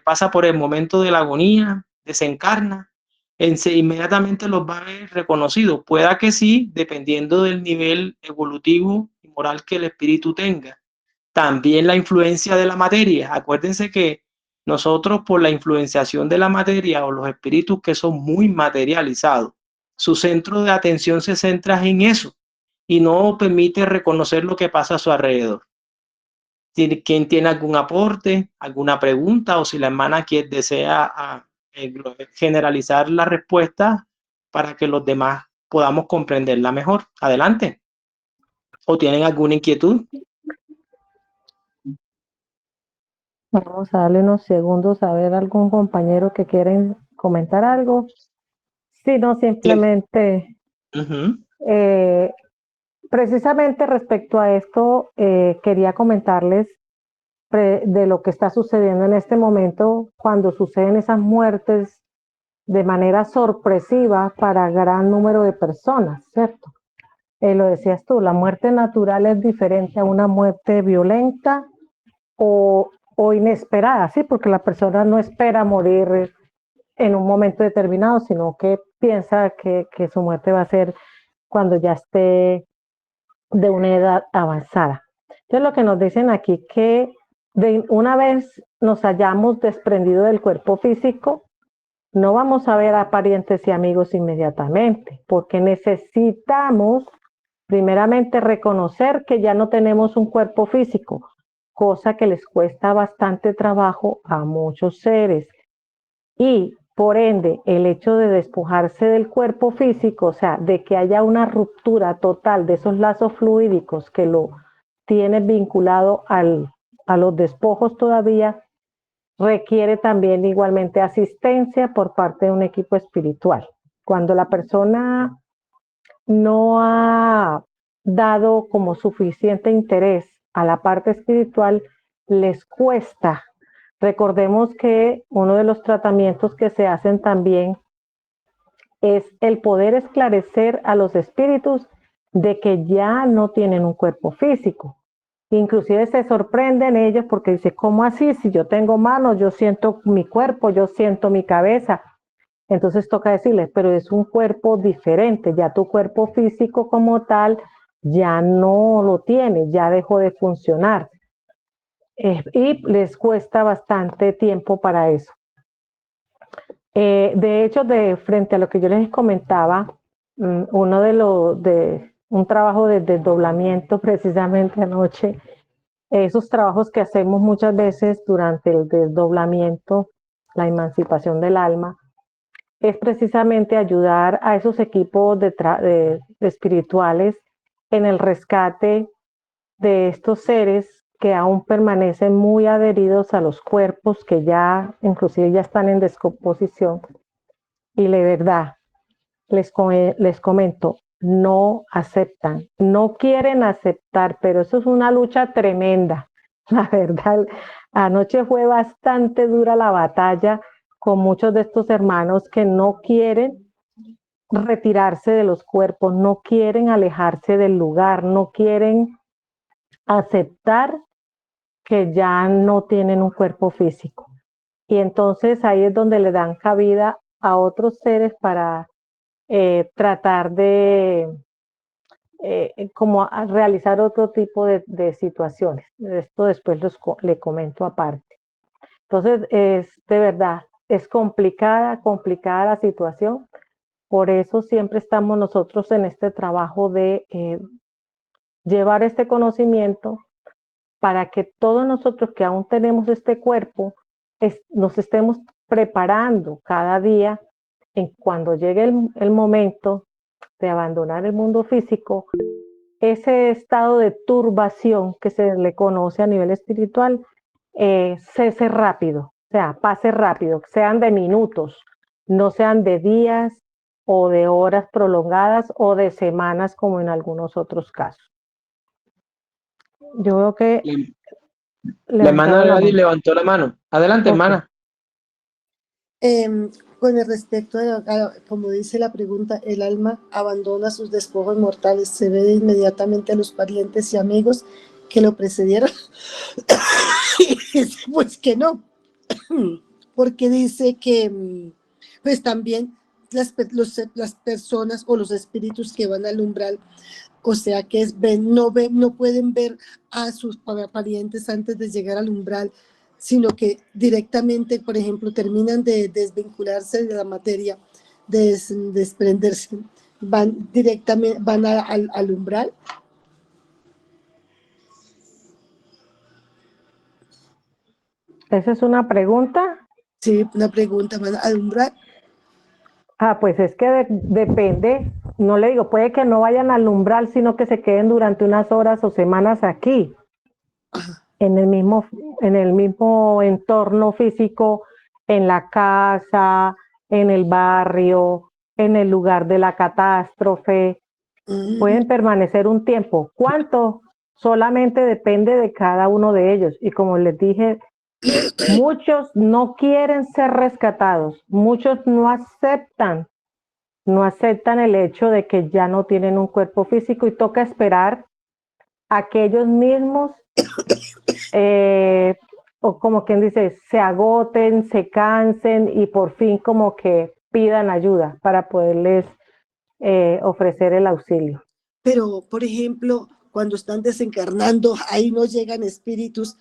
pasa por el momento de la agonía, desencarna, inmediatamente los va a ver reconocidos. Pueda que sí, dependiendo del nivel evolutivo y moral que el espíritu tenga. También la influencia de la materia. Acuérdense que nosotros, por la influenciación de la materia o los espíritus que son muy materializados, su centro de atención se centra en eso y no permite reconocer lo que pasa a su alrededor. ¿Quién tiene algún aporte, alguna pregunta, o si la hermana desea generalizar la respuesta para que los demás podamos comprenderla mejor? Adelante. ¿O tienen alguna inquietud? Vamos a darle unos segundos a ver algún compañero que quieren comentar algo. Si no, simplemente, precisamente respecto a esto, quería comentarles de lo que está sucediendo en este momento cuando suceden esas muertes de manera sorpresiva para gran número de personas, ¿cierto? Lo decías tú, la muerte natural es diferente a una muerte violenta o inesperada, ¿sí? Porque la persona no espera morir en un momento determinado, sino que piensa que su muerte va a ser cuando ya esté de una edad avanzada. Entonces lo que nos dicen aquí, que una vez nos hayamos desprendido del cuerpo físico, no vamos a ver a parientes y amigos inmediatamente, porque necesitamos primeramente reconocer que ya no tenemos un cuerpo físico, cosa que les cuesta bastante trabajo a muchos seres. Y por ende, el hecho de despojarse del cuerpo físico, o sea, de que haya una ruptura total de esos lazos fluídicos que lo tienen vinculado a los despojos todavía, requiere también igualmente asistencia por parte de un equipo espiritual. Cuando la persona no ha dado como suficiente interés a la parte espiritual, les cuesta. Recordemos que uno de los tratamientos que se hacen también es el poder esclarecer a los espíritus de que ya no tienen un cuerpo físico. Inclusive se sorprenden ellos porque dicen, ¿cómo así? Si yo tengo manos, yo siento mi cuerpo, yo siento mi cabeza. Entonces toca decirles, pero es un cuerpo diferente, ya tu cuerpo físico como tal ya no lo tiene, ya dejó de funcionar. Y les cuesta bastante tiempo para eso. De hecho, frente a lo que yo les comentaba, uno de un trabajo de desdoblamiento precisamente anoche, esos trabajos que hacemos muchas veces durante el desdoblamiento, la emancipación del alma, es precisamente ayudar a esos equipos de espirituales en el rescate de estos seres que aún permanecen muy adheridos a los cuerpos que ya inclusive ya están en descomposición. Y de verdad, les comento, no aceptan, no quieren aceptar, pero eso es una lucha tremenda. La verdad, anoche fue bastante dura la batalla con muchos de estos hermanos que no quieren retirarse de los cuerpos, no quieren alejarse del lugar, no quieren aceptar que ya no tienen un cuerpo físico. Y entonces ahí es donde le dan cabida a otros seres para tratar de como a realizar otro tipo de situaciones. Esto después le comento aparte. Entonces, de verdad, es complicada la situación. Por eso siempre estamos nosotros en este trabajo de llevar este conocimiento para que todos nosotros que aún tenemos este cuerpo, nos estemos preparando cada día cuando llegue el momento de abandonar el mundo físico, ese estado de turbación que se le conoce a nivel espiritual, cese rápido, o sea, pase rápido, sean de minutos, no sean de días o de horas prolongadas o de semanas como en algunos otros casos. Yo veo que La hermana levantaron la Gladys mano. levantó la mano. Adelante, Ok. hermana. Con el respecto como dice la pregunta, el alma abandona sus despojos mortales, se ve de inmediatamente a los parientes y amigos que lo precedieron. Pues que no, porque dice que pues también las personas o los espíritus que van al umbral, o sea que no pueden ver a sus parientes antes de llegar al umbral, sino que directamente, por ejemplo, terminan de desvincularse de la materia, de desprenderse, van directamente, al umbral. ¿Esa es una pregunta? Sí, una pregunta, ¿van al umbral? Pues es que depende, no le digo, puede que no vayan al umbral, sino que se queden durante unas horas o semanas aquí, en el mismo entorno físico, en la casa, en el barrio, en el lugar de la catástrofe. Pueden permanecer un tiempo. ¿Cuánto? Solamente depende de cada uno de ellos. Y como les dije, muchos no quieren ser rescatados, muchos no aceptan el hecho de que ya no tienen un cuerpo físico y toca esperar a que ellos mismos, o como quien dice, se agoten, se cansen y por fin como que pidan ayuda para poderles ofrecer el auxilio. Pero, por ejemplo, cuando están desencarnando, ahí no llegan espíritus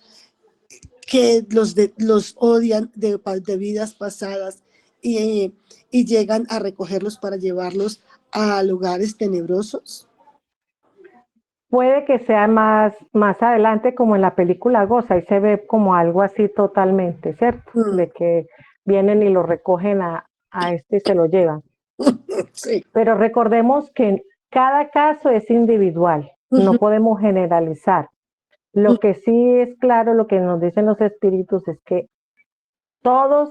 que los odian de vidas pasadas y llegan a recogerlos para llevarlos a lugares tenebrosos. puede que sea más adelante, como en la película Ghost, ahí se ve como algo así totalmente, ¿cierto? De que vienen y lo recogen a este y se lo llevan. Sí. Pero recordemos que cada caso es individual, no podemos generalizar. Lo que sí es claro, lo que nos dicen los espíritus es que todos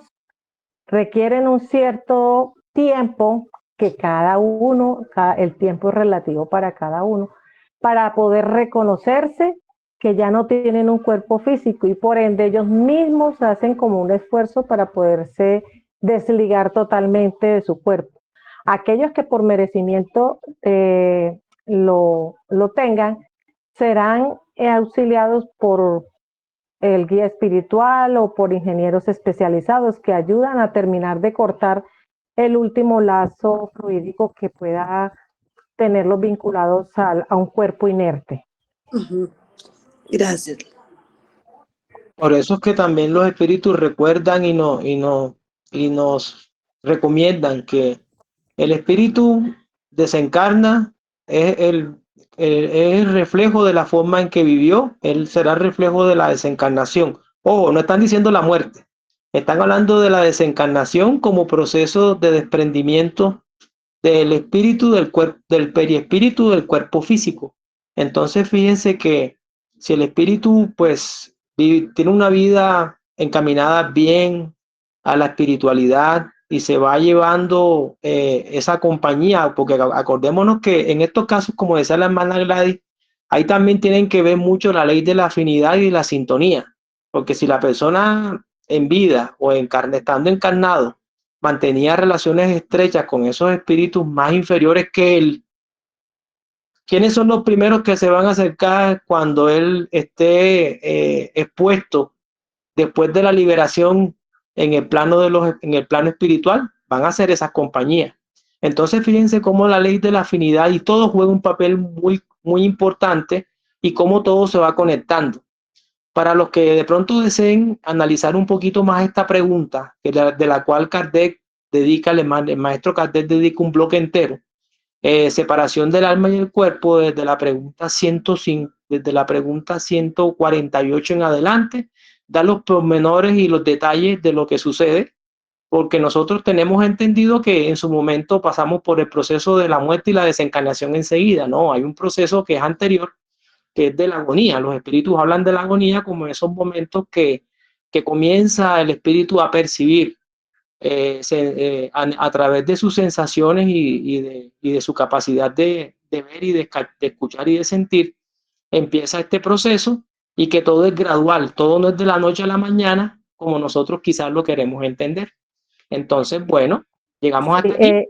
requieren un cierto tiempo, que cada uno, el tiempo es relativo para cada uno, para poder reconocerse que ya no tienen un cuerpo físico y por ende ellos mismos hacen como un esfuerzo para poderse desligar totalmente de su cuerpo. Aquellos que por merecimiento lo tengan, serán auxiliados por el guía espiritual o por ingenieros especializados que ayudan a terminar de cortar el último lazo fluídico que pueda tenerlos vinculados a un cuerpo inerte. Gracias. Por eso es que también los espíritus recuerdan y nos recomiendan que el espíritu desencarna, es es el reflejo de la forma en que vivió, él será el reflejo de la desencarnación. Ojo, no están diciendo la muerte, están hablando de la desencarnación como proceso de desprendimiento del espíritu del cuerpo, del periespíritu del cuerpo físico. Entonces, fíjense que si el espíritu, pues, tiene una vida encaminada bien a la espiritualidad y se va llevando esa compañía, porque acordémonos que en estos casos, como decía la hermana Gladys, ahí también tienen que ver mucho la ley de la afinidad y la sintonía, porque si la persona en vida o estando encarnado mantenía relaciones estrechas con esos espíritus más inferiores que él, ¿quiénes son los primeros que se van a acercar cuando él esté expuesto después de la liberación en el plano en el plano espiritual? Van a ser esas compañías. Entonces, fíjense cómo la ley de la afinidad y todo juega un papel muy importante y cómo todo se va conectando. Para los que de pronto deseen analizar un poquito más esta pregunta, de la cual Kardec dedica, el maestro Kardec dedica un bloque entero, separación del alma y el cuerpo, desde la pregunta 105, desde la pregunta 148 en adelante, da los pormenores y los detalles de lo que sucede, porque nosotros tenemos entendido que en su momento pasamos por el proceso de la muerte y la desencarnación enseguida. No, hay un proceso que es anterior, que es de la agonía. Los espíritus hablan de la agonía como esos momentos que comienza el espíritu a percibir a través de sus sensaciones y de su capacidad de ver y de escuchar y de sentir, empieza este proceso y que todo es gradual, todo no es de la noche a la mañana como nosotros quizás lo queremos entender. Entonces, bueno, llegamos hasta aquí.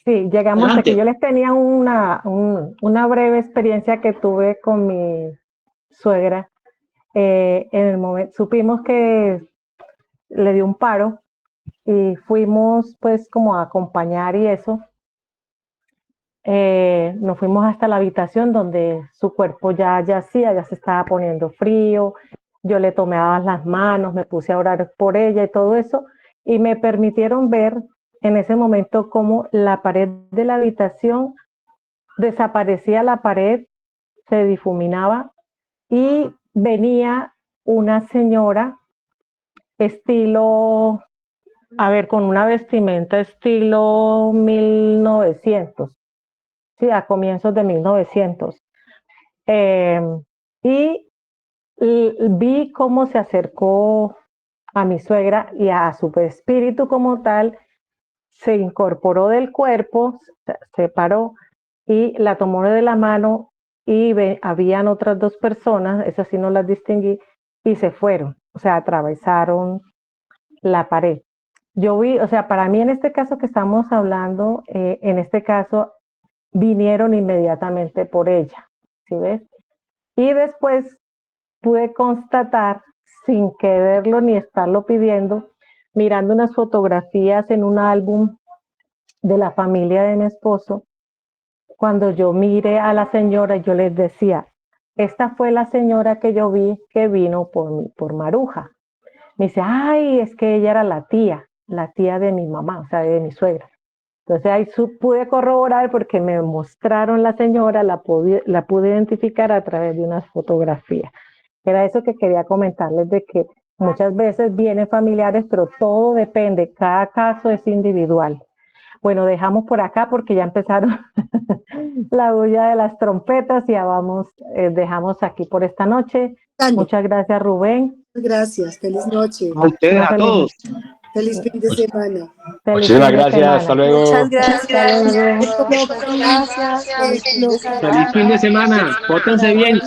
Sí, llegamos hasta aquí. Yo les tenía una breve experiencia que tuve con mi suegra. En el momento, supimos que le dio un paro y fuimos pues como a acompañar y eso. Nos fuimos hasta la habitación donde su cuerpo ya yacía, ya se estaba poniendo frío. Yo le tomaba las manos, me puse a orar por ella y todo eso, y me permitieron ver en ese momento cómo la pared de la habitación desaparecía, la pared se difuminaba y venía una señora estilo, a ver, con una vestimenta estilo 1900, sí, a comienzos de 1900. Y vi cómo se acercó a mi suegra y a su espíritu como tal, se incorporó del cuerpo, se paró y la tomó de la mano y habían otras dos personas, esas sí no las distinguí, y se fueron, o sea, atravesaron la pared. Yo vi, o sea, para mí en este caso que estamos hablando, en este caso vinieron inmediatamente por ella, ¿sí ves? Y después pude constatar, sin quererlo ni estarlo pidiendo, mirando unas fotografías en un álbum de la familia de mi esposo, cuando yo miré a la señora, yo les decía, esta fue la señora que yo vi que vino por Maruja. Me dice, ay, es que ella era la tía de mi mamá, o sea, de mi suegra. Entonces ahí pude corroborar porque me mostraron la señora, la pude identificar a través de unas fotografías. Era eso que quería comentarles, de que muchas veces vienen familiares, pero todo depende, cada caso es individual. Bueno, dejamos por acá porque ya empezaron la bulla de las trompetas y ya vamos, dejamos aquí por esta noche. Dale. Muchas gracias, Rubén. Gracias, feliz noche, A ustedes, a todos. feliz fin de semana. Feliz Muchísimas fin de gracias, semana. hasta luego. Muchas gracias. Hasta luego. Muchas gracias. Feliz fin de semana. Feliz fin de semana. Pórtense bien.